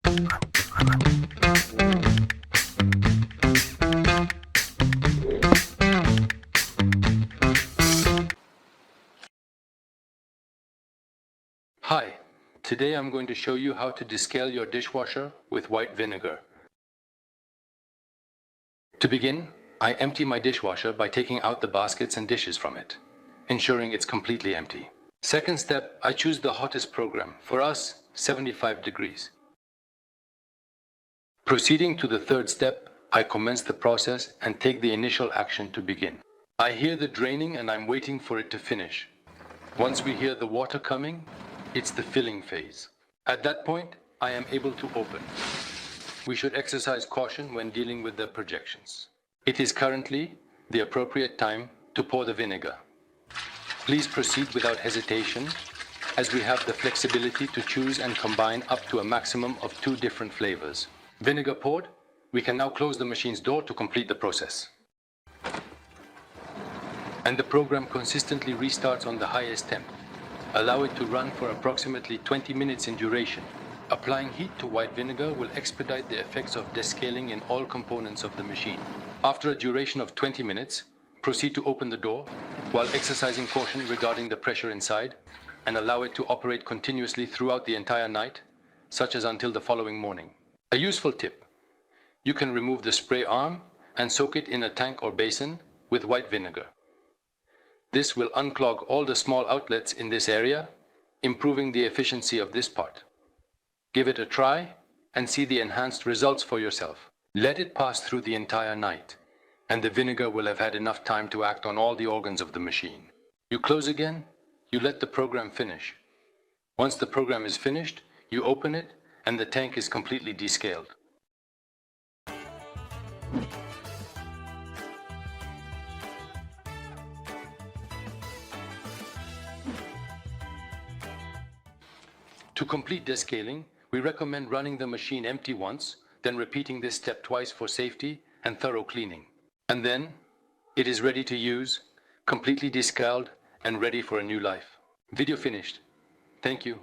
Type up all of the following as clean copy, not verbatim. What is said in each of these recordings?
Hi, today I'm going to show you how to descale your dishwasher with white vinegar. To begin, I empty my dishwasher by taking out the baskets and dishes from it, ensuring it's completely empty. Second step, I choose the hottest program, for us, 75 degrees. Proceeding to the third step, I commence the process and take the initial action to begin. I hear the draining and I'm waiting for it to finish. Once we hear the water coming, it's the filling phase. At that point, I am able to open. We should exercise caution when dealing with the projections. It is currently the appropriate time to pour the vinegar. Please proceed without hesitation, as we have the flexibility to choose and combine up to a maximum of 2 different flavors. Vinegar poured, we can now close the machine's door to complete the process. And the program consistently restarts on the highest temp. Allow it to run for approximately 20 minutes in duration. Applying heat to white vinegar will expedite the effects of descaling in all components of the machine. After a duration of 20 minutes, proceed to open the door while exercising caution regarding the pressure inside, and allow it to operate continuously throughout the entire night, such as until the following morning. A useful tip: you can remove the spray arm and soak it in a tank or basin with white vinegar. This will unclog all the small outlets in this area, improving the efficiency of this part. Give it a try and see the enhanced results for yourself. Let it pass through the entire night, and the vinegar will have had enough time to act on all the organs of the machine. You close again, you let the program finish. Once the program is finished, you open it, and the tank is completely descaled. To complete descaling, we recommend running the machine empty once, then repeating this step twice for safety and thorough cleaning. And then, it is ready to use, completely descaled and ready for a new life. Video finished. Thank you.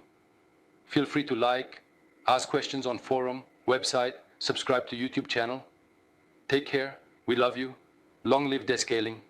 Feel free to like, ask questions on forum, website, subscribe to YouTube channel. Take care. We love you. Long live descaling.